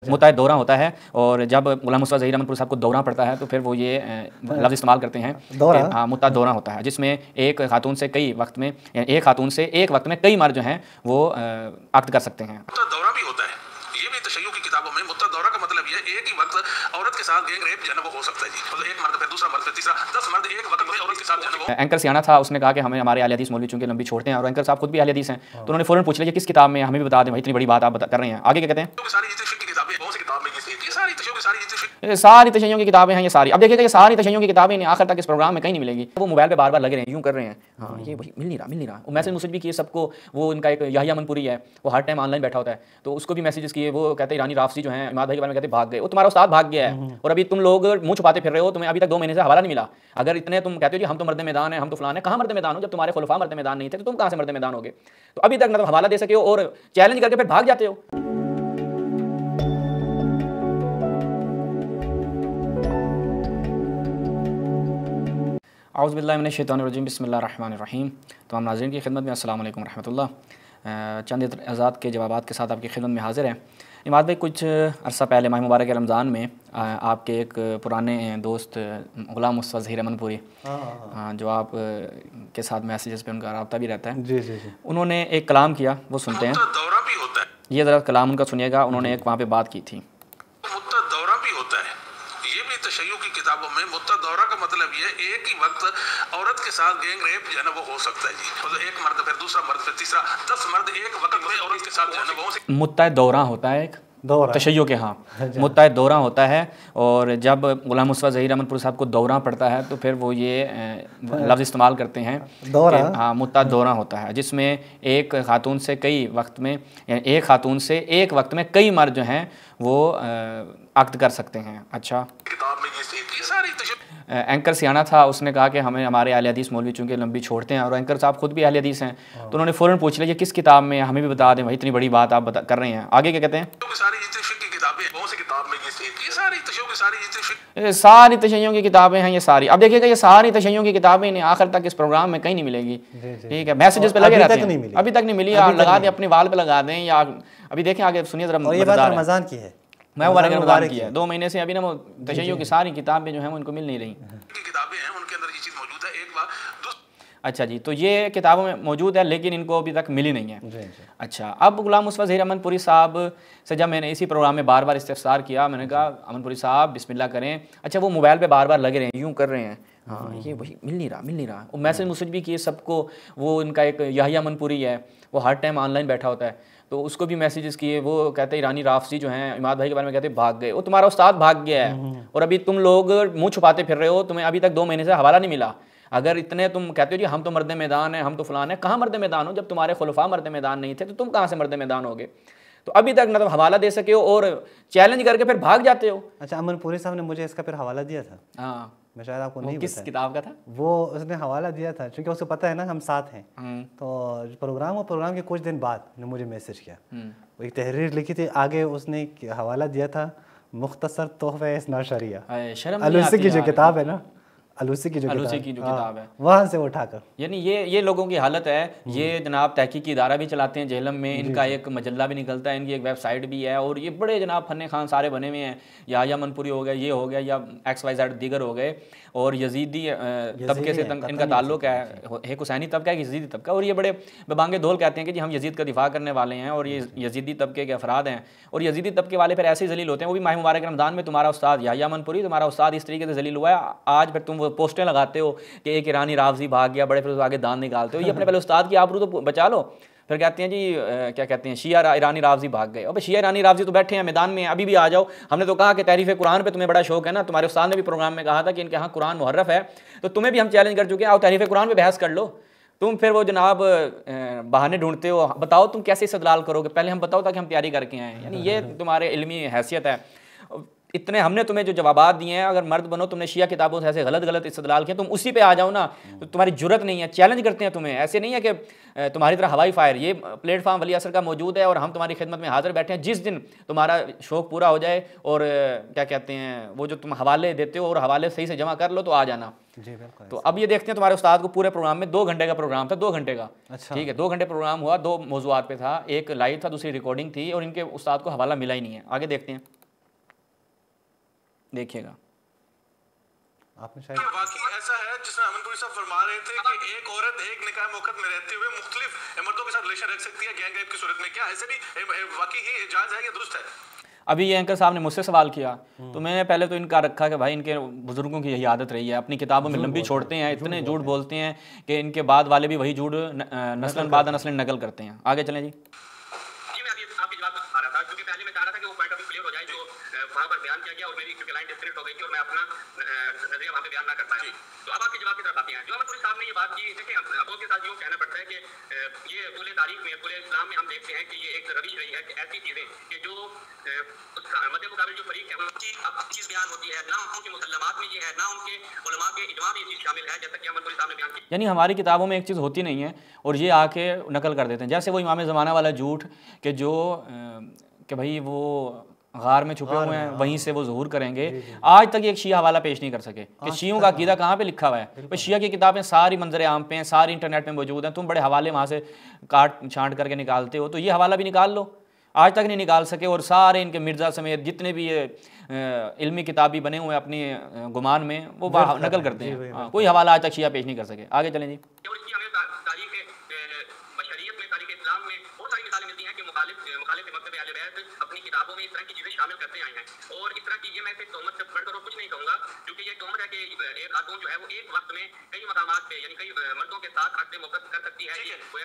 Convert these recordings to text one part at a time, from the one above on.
मुत्ताहिद दौरा होता है और जब गुलाम मुस्तफ़ा ज़हीर अहमदपुरी साहब को दौरा पड़ता है तो फिर वो ये लफ्ज़ इस्तेमाल करते हैं कि हाँ मुत्ताहिद दौरा होता है, जिसमें एक खातून से एक खातून से एक वक्त में कई मर्द जो हैं वो अक्द कर सकते हैं। दौरा भी होता है, ये भी तशय्युअ की किताबों में मुत्ताहिद दौरा का मतलब ये एक ही वक्त औरत के साथ गैंग रेप जो है वो हो सकता है जी, मतलब एक मर्द फिर दूसरा मर्द फिर तीसरा 10 मर्द एक वक्त में औरत के साथ जो है वो। एंकर सियाना था, उसने कहा कि हमें हमारे अहले हदीस मौलवी चूंकि लंबी छोड़ते हैं और एंकर साहब खुद भी अहले हदीस हैं, तो उन्होंने फ़ौरन पूछ लिया किस किताब में, हमें भी बता दें भाई, इतनी बड़ी बात आप कर रहे हैं। आगे क्या कहते हैं, सारी जितनी किताबें कौन सी किताब में ये सारी सारी तशय्युअ की किताबें हैं ये सारी। अब देखिएगा ये सारी तशय्युअ की किताबें नहीं आखिर तक इस प्रोग्राम में कहीं नहीं मिलेगी। वो मोबाइल पे बार बार लगे रहे हैं, यूं कर रहे हैं, हाँ ये वही मिल नहीं रहा। वो मैसेज मुझे भी किए सबको, वो इनका एक याहिया मनपुरी है, वो हर टाइम ऑनलाइन बैठा होता है, तो उसको भी मैसेजेस किए। वो कहते हैं ईरानी राफसी जो है इमाद भाई के बारे में कहते भाग गए, वो तुम्हारा उस्ताद भाग गया है और अभी तुम लोग मुंह छुपाते फिर रहे हो, तुम्हें अभी तक 2 महीने से हवाला नहीं मिला। अगर इतने तुम कहते हो जी हम तो मर्द मैदान है, हम तो फलान है, कहाँ मर्द मैदान हो? जब तुम्हारे खुलफा मर्द मैदान नहीं थे तो तुम कहाँ से मर्द मैदान होगे? तो अभी तक मतलब हवाला दे सके हो और चैलेंज करके फिर भाग जाते हो। औज़ु बिल्लाहि मिनश शैतानिर रजीम, बिस्मिल्लाहिर रहमानिर रहीम। तमाम नाज़रीन की खिदमत में अस्सलाम वालेकुम रहमतुल्लाह। चंद एतराज़ात के जवाबात के साथ आपकी खिदमत में हाज़िर हैं। इमाद भाई, कुछ अरसा पहले माह मुबारक रमज़ान में आपके एक पुराने दोस्त गुलाम मुस्तफ़ा ज़हीर अहमदपुरी, जो आप के साथ मैसेजेस पे उनका रब्ता भी रहता है, जी, उन्होंने एक कलाम किया, वो सुनते हैं। दौरा भी होता है, ये ज़रा कलाम उनका सुनिएगा। उन्होंने एक वहाँ पर बात की थी। दौरा भी होता है, ये भी तशय्युअ की किताबों में मुत्ताहिद दौरा का मतलब ये एक ही वक्त औरत के साथ गैंग रेप जो है ना वो हो सकता है जी, मतलब एक मर्द फिर दूसरा मर्द फिर तीसरा 10 मर्द एक वक्त में औरत के साथ जो है ना वो। मुत्ताहिद दौरा होता है, एक तशय्युअ के, हाँ मुत्ताहिद दौरा होता है और जब गुलाम मुस्तफ़ा ज़हीर अहमदपुरी साहब को दौरा पड़ता है तो फिर वो ये लफ्ज़ इस्तेमाल करते हैं कि हाँ मुत्ताहिद दौरा होता है, जिसमें एक खातून से एक वक्त में कई मर्द जो हैं वो अक्द कर सकते हैं। अच्छा, एंकर सियाना था, उसने कहा कि हमें हमारे अहले हदीस मौलवी चूंकि लंबी छोड़ते हैं और एंकर साहब खुद भी अहले हदीस हैं, तो उन्होंने फ़ौरन पूछ लिया किस किताब में, हमें भी बता दें भाई, इतनी बड़ी बात आप कर रहे हैं। आगे क्या कहते हैं, सारी तशय्युअ की किताबें हैं ये सारी। अब देखिएगा ये सारी तशय्युअ की किताबें नहीं आखिर तक इस प्रोग्राम में कहीं नहीं मिलेगी, ठीक है? मैसेजेस पे लगे रहते हैं, अभी तक नहीं मिली। लगा दें, अपने वाल पे लगा दें, या अभी देखें आगे सुनिए जरा। रमज़ान की है, मैं मुबारक रमज़ान की है, 2 महीने से अभी ना वो तशय्युअ की सारी किताबें जो हैं वो उनको मिल नहीं रही। किताबें हैं उनके अंदर ये चीज़ मौजूद है। एक बार अच्छा जी, तो ये किताबों में मौजूद है लेकिन इनको अभी तक मिली नहीं है। अच्छा, अब गुलाम मुस्तफ़ा ज़हीर अहमदपुरी साहब से जब मैंने इसी प्रोग्राम में बार बार इस्तिफ़सार किया, मैंने कहा अहमदपुरी साहब बिस्मिल्लाह करें। अच्छा, वो मोबाइल पे बार बार लगे रहे हैं, यूं कर रहे हैं, हाँ ये वही मिल नहीं रहा। वो मैसेज मुझसे भी किए सबको, वो इनका एक याहिया मनपुरी है, वो हर टाइम ऑनलाइन बैठा होता है, तो उसको भी मैसेजेस किए। वो कहते हैं ईरानी राफसी जो हैं इमाद भाई के बारे में कहते भाग गए, वो तुम्हारा उस्ताद भाग गया है और अभी तुम लोग मुँह छुपाते फिर रहे हो, तुम्हें अभी तक 2 महीने से हवाला नहीं मिला। अगर इतने तुम कहते हो जी हम तो मर्द मैदान है, हम तो फलान है, कहाँ मर्द मैदान हो? जब तुम्हारे खुलफा मर्द मैदान नहीं थे तो तुम कहाँ से मर्द मैदान होगे? तो अभी तक मतलब हवाला दे सके हो और चैलेंज करके फिर भाग जाते हो। अच्छा, अमनपुरी साहब ने मुझे इसका फिर हवाला दिया था। हाँ, मैं शायद आपको नहीं, किस किताब का था वो? उसने हवाला दिया था क्योंकि उसको पता है ना हम साथ हैं। तो प्रोग्राम के कुछ दिन बाद ने मुझे मैसेज किया, वो एक तहरीर लिखी थी, आगे उसने हवाला दिया था मुख्तसर तोहफ़े इस्ना शरिया, अलूसी की जो किताब है ना, अलूसी की जो किताब है, वहाँ से उठाकर। यानी ये लोगों की हालत है। ये जनाब तहकीकी इदारा भी चलाते हैं जेहलम में, इनका एक मजल्ला भी निकलता है, इनकी एक वेबसाइट भी है और ये बड़े जनाब फन्ने खान सारे बने हुए हैं। याहिया मनपुरी हो गया, ये हो गया, या XYZ दीगर हो गए, और यजीदी तबके से इनका ताल्लुक है, एक हुसैनी तबका है, यजीदी तबका, और ये बड़े बेबांगे धोल कहते हैं कि जी हम यजीद का दिफा करने वाले हैं और ये यजीदी तबके के अफराद हैं। और यजीदी तबके वाले फिर ऐसे ही जलील होते हैं। वो भी माह मुबारक रमज़ान में तुम्हारा उस्ताद याहिया मनपुरी, तुम्हारा उस्ताद इस तरीके से जलील हुआ है, आज फिर तुम पोस्टें लगाते हो कि एक ईरानी राफसी भाग गया, बड़े फिर उस आगे दान निकालते हो। ये अपने पहले उस्ताद की आबरू तो बचा लो, फिर कहते हैं जी क्या कहते हैं, शिया ईरानी राफसी भाग गए। अब शिया ईरानी राफसी तो बैठे हैं मैदान में, अभी भी आ जाओ। हमने तो कहा कि तारीफ़ कुरान पे तुम्हें बड़ा शौक है ना, तुम्हारे उस्ताद ने भी प्रोग्राम में कहा था कि इनके यहाँ कुरान मुहर्रफ है, तो तुम्हें भी हम चैलेंज कर चुके हैं, आओ तारीफ़ कुरान पे बहस कर लो। तुम फिर वो जनाब बहाने ढूंढते हो, बताओ तुम कैसे इस्तदलाल करोगे, पहले हम बताओ ताकि हम तैयारी करके आएँ। यानी ये तुम्हारे इल्मी हैसियत है। इतने हमने तुम्हें जो जवाबात दिए हैं, अगर मर्द बनो, तुमने शिया किताबों से ऐसे गलत गलत इस्तदलाल किए, तुम उसी पे आ जाओ ना, तो तुम्हारी जुर्रत नहीं है, चैलेंज करते हैं तुम्हें। ऐसे नहीं है कि तुम्हारी तरह हवाई फायर, ये प्लेटफॉर्म वली असर का मौजूद है और हम तुम्हारी खिदमत में हाजिर बैठे हैं। जिस दिन तुम्हारा शौक़ पूरा हो जाए और क्या कहते हैं वो जो तुम हवाले देते हो और हवाले सही से जमा कर लो तो आ जाना जी बिल्कुल। तो अब ये देखते हैं तुम्हारे उस्ताद को पूरे प्रोग्राम में 2 घंटे का प्रोग्राम था, 2 घंटे का। अच्छा। ठीक है, 2 घंटे प्रोग्राम हुआ, 2 मौज़ूआत पे था, एक लाइव था, दूसरी रिकॉर्डिंग थी और इनके उस्ताद को हवाला मिला ही नहीं है। आगे देखते हैं, देखिएगा। आपने शायद वाकई ऐसा है जिसमें अमनपुरी साहब फरमा रहे थे कि एक औरत एक निकाह मौक़त में रहते हुए मुख्तलिफ मर्दों के साथ रिलेशन रख सकती है गैंग रेप की सूरत में। क्या ऐसे भी वाकई ही जायज़ है, ये दुरुस्त है? अभी ये एंकर साहब ने मुझसे सवाल किया तो मैंने पहले तो इनका रखा कि भाई इनके बुजुर्गों की यही आदत रही है, अपनी किताबों में लंबी छोड़ते हैं, इतने झूठ बोलते हैं कि इनके बाद वाले भी वही झूठ नस्लन बाद नस्लन नकल करते हैं। आगे चलें जी। मैं अभी आपके जवाब में आ रहा था, क्योंकि पहले मैं चाह रहा था कि वो पॉइंट ऑफ व्यू क्लियर हो जाए जो वहाँ पर बयान किया गया और मेरी क्योंकि लाइन डिस्कनेक्ट हो गई थी और मैं अपना नजरिया वहाँ पे बयान ना कर पाया। तो अब आपके जवाब की तरफ आते हैं। जो अमनपुरी साहब ने ये बात की, देखिए अब के साथ यूँ कहना पड़ता है कि ये पूरे तारीख में, पूरे इस्लाम में हम देखते हैं कि ये एक रविश रही है कि ऐसी चीज़ें कि जो मध्य मुकाबले जो फरीक है उनकी अब चीज़ बयान होती है, ना उनके मुसल्लमात में ये है, ना उनके उलमा के इजमा में ये चीज़ शामिल है, जैसा कि अमनपुरी साहब ने बयान की। यानी हमारी किताबों में एक चीज़ होती नहीं है और ये आके नकल कर देते हैं। जैसे वो इमाम ज़माना वाला झूठ कि जो कि भाई वो गार में छुपे हुए हैं, वहीं से वो ज़हूर करेंगे। आज तक एक शिया हवाला पेश नहीं कर सके कि शियों का अकीदा कहाँ पे लिखा हुआ है। तो शिया की किताबें सारी मंजर आम पे हैं, सारी इंटरनेट में मौजूद हैं, तुम बड़े हवाले वहाँ से काट छांट करके निकालते हो, तो ये हवाला भी निकाल लो। आज तक नहीं निकाल सके और सारे इनके मिर्ज़ा समेत जितने भी ये इल्मी किताबी बने हुए अपनी गुमान में वो नकल करते हैं। कोई हवाला आज तक शिया पेश नहीं कर सके। आगे चलें जी। अपनी किताबों में इस तरह की चीजें शामिल करते आए हैं और इस तरह की ये मैं इसे तोहमत से बढ़कर और कुछ नहीं कहूंगा, क्योंकि ये तोहमत है कि एक खातून जो है वो एक वक्त में कई मकामात पे यानी कई मर्दों के साथ हक मौक़त कर सकती है।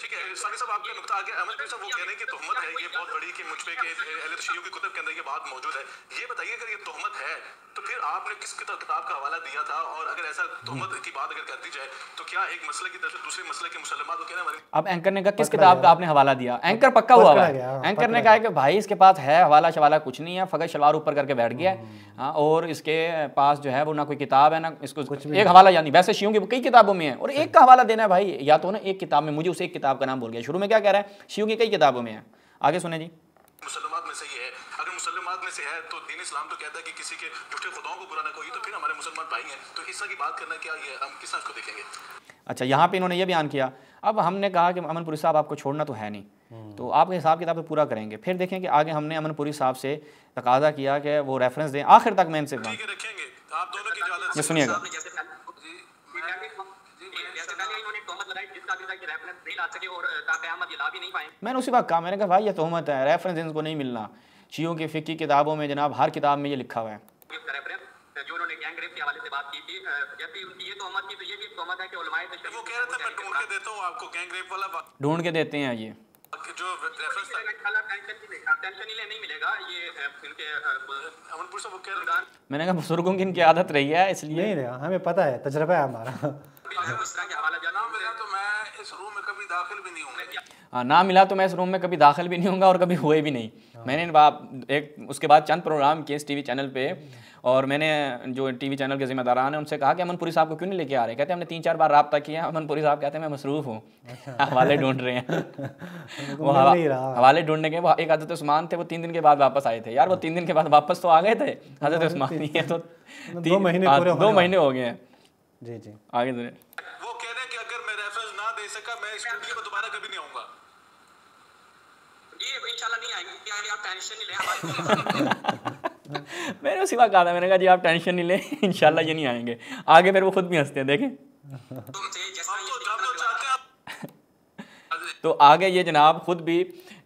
ठीक है सानी साहब, आपका नुक्ता आ गया। अमनपुरी साहब वो कह रहे हैं कि तोहमत है ये बहुत बड़ी, कि मुझ पे के अहले तशय्युअ की कुतुब के अंदर ये बात मौजूद है। ये बताइए अगर ये तोहमत है तो फिर आपने किस किताब का हवाला दिया था, और अगर ऐसा तोहमत की बात अगर कर दी जाए तो क्या एक मसले की तरफ से दूसरे मसले के मुसलमान को कहना? अब एंकर ने कहा किस किताब का आपने हवाला दिया? एंकर पक्का हुआ है। एंकर ने कहा कि भाई इसके पास है हवाला शवाला कुछ नहीं है, फ़कत शलवार ऊपर करके बैठ गया हाँ, और इसके पास जो है वो ना कोई किताब है ना इसको एक हवाला, यानी वैसे शियों की कई किताबों में है और एक का हवाला देना है भाई, या तो ना एक किताब में, मुझे उस एक किताब का नाम बोल गया। शुरू में क्या कह रहा है, शियों की कई किताबों में है। आगे सुने जी। मुसलमान में से ही है, अगर मुसलमान में से है तो दीन इस्लाम तो कहता है कि किसी के झूठे खुदाओं को बुरा ना कहिए, तो फिर हमारे मुसलमान भाई हैं, तो हिस्सा की बात करना क्या ये हम किस को देखेंगे? अच्छा, यहाँ पे इन्होंने ये बयान किया। अब हमने कहा कि अमनपुरी साहब आपको छोड़ना तो है नहीं, तो आपके हिसाब किताब तो पूरा करेंगे। फिर देखें कि आगे हमने अमनपुरी साहब से तकाजा किया कि वो रेफरेंस दें आखिर तक। मैं इनसे रखेंगे आप दोनों की इजाजत ये सुनिएगा। मैंने उसी बात कहा, मैंने कहा भाई ये तोहमत है, रेफरेंस इनको नहीं मिलना। शियों की फ़िक़्ही किताबों में जनाब हर किताब में ये लिखा हुआ है। जो उन्होंने गैंग रेप के हवाले से बात की थी, जैसे उनकी ये तोहमत की, तो ये भी तोहमत है कि उलमाए तशय्युअ वो कह रहे थे मैं ढूंढ के देता हूं आपको, गैंग रेप वाला ढूंढ के देते हैं। ये जो रेफरेंस टेंशन नहीं मिलेगा ये इनके अमनपुरी साहब कह रहे हैं। मैंने कहा बुजुर्गों की इनकी आदत रही है, इसलिए नहीं रहा, हमें पता है, तजर्बा है हमारा। इस तरह के हवाला जाना मिला तो मैं इस रूम में कभी दाखिल भी नहीं हूँगा। हाँ, ना मिला तो मैं इस रूम में कभी दाखिल भी नहीं होऊंगा और कभी हुए भी नहीं। मैंने एक उसके बाद चंद प्रोग्राम किए इस टीवी चैनल पे, और मैंने जो टीवी चैनल के जिम्मेदारान हैं उनसे कहा कि अमनपुरी साहब को क्यों नहीं लेके आ रहे। कहते हैं हमने 3-4 बार रब्ता किया। अमनपुरी साहब कहते हैं मैं मसरूफ़ हूँ, हवाले ढूंढ रहे हैं। वो हवाले ढूंढने के वो एक हज़रत उस्मान थे, वो 3 दिन के बाद वापस आए थे। यार वो 3 दिन के बाद वापस तो आ गए थे हज़रत उस्मान, ये तो 2 महीने हो गए हैं। जी जी, आगे सुनिए। वो कह रहे हैं कि अगर मैं रेफरेंस ना दे सका मैं इस वीडियो में दोबारा कभी नहीं आऊंगा। जी इंशाल्लाह नहीं आएंगे, आप टेंशन नहीं लें। मैंने उसी बात कहा था, मैंने कहा जी आप टेंशन नहीं लें, इंशाल्लाह ये नहीं आएंगे। आगे फिर वो खुद भी हंसते हैं, देखें। तो आगे ये जनाब खुद भी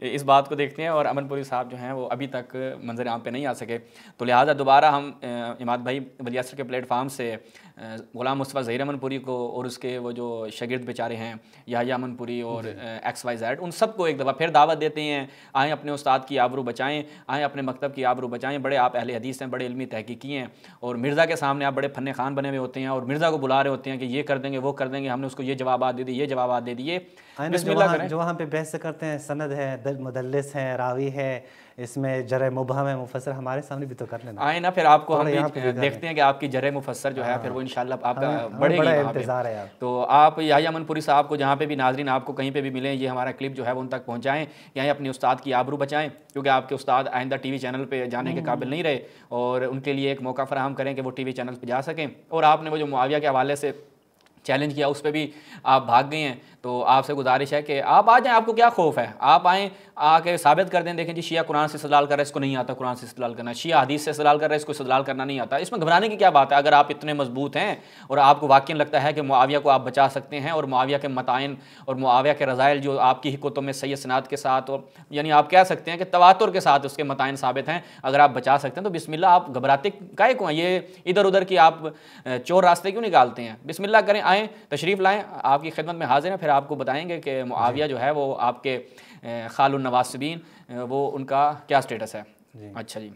इस बात को देखते हैं और अमनपुरी साहब जो हैं वो अभी तक मंजर आम पे नहीं आ सके, तो लिहाजा दोबारा हम इमाद भाई वली असर के प्लेटफार्म से ग़ुलाम मुस्तफ़ा ज़हीर अमनपुरी को और उसके वो जो शागिर्द बेचारे हैं याहिया अमनपुरी और XYZ, उन सबको एक दफ़ा फिर दावत देते हैं, आएँ अपने उस्ताद की आबरू बचाएँ, आएँ अपने मकतब की आबरू बचाएँ। बड़े आप अहले हदीस हैं, बड़े इल्मी तहकीकी हैं, और मिर्ज़ा के सामने आप बड़े फन्ने खान बने हुए होते हैं और मिर्ज़ा को बुला रहे होते हैं कि ये कर देंगे वो कर देंगे, हमने उसको ये जवाब दे दिए, ये जवाब दे दिए। जो वहाँ पे बहस करते हैं सनद है मुदल्लिस हैं, रावी है, इसमें जरे मुबहम है, मुफस्सर, हमारे सामने भी तो कर लेना। आए ना फिर आपको हम भी देखते हैं कि आपकी जरे मुफस्सर जो है फिर वो इंशाल्लाह आपका बढ़ेगी। बड़ा इंतज़ार है। तो आप याह्या मनपुरी साहब को जहाँ पे भी नाज़रीन आपको कहीं पे भी मिलें, ये हमारा क्लिप जो है वो उन तक पहुँचाएँ, यहीं अपने उस्ताद की आबरू बचाएँ, क्योंकि आपके उस्ताद आइंदा टीवी चैनल पे जाने के काबिल नहीं रहे, और उनके लिए एक मौका फराहम करें कि वो टीवी चैनल पे जा सकें। और आपने वो जो मुआविया के हवाले से चैलेंज किया उस पर भी आप भाग गए हैं, तो आपसे गुजारिश है कि आप आ जाएं, आपको क्या खौफ है, आप आएँ, आके साबित कर दें, देखें जी शिया कुरान से इस्तेदलाल कर रहा है, इसको नहीं आता कुरान से इस्तेदलाल करना, शिया हदीस से इस्तेदलाल कर रहा है, इसको इस्तेदलाल करना नहीं आता। इसमें घबराने की क्या बात है? अगर आप इतने मजबूत हैं और आपको वाकई लगता है कि मुआविया को आप बचा सकते हैं, और मुआविया के मताइन और मुआविया के रज़ाइल जो आपकी हिकमतों में सही सनाद के साथ, और यानी आप कह सकते हैं कि तवातुर के साथ उसके मताइन साबित हैं, अगर आप बचा सकते हैं तो बिस्मिल्लाह, आप घबराते काहे को हैं? ये इधर उधर की आप चोर रास्ते क्यों निकालते हैं? बिस्मिल्लाह करें, आएँ, तशरीफ़ लाएँ, आपकी खिदमत में हाजिर हैं, फिर आपको बताएंगे कि मुआविया जो है वो आपके खालुन नवासिबीन वो उनका क्या स्टेटस है। अच्छा जी।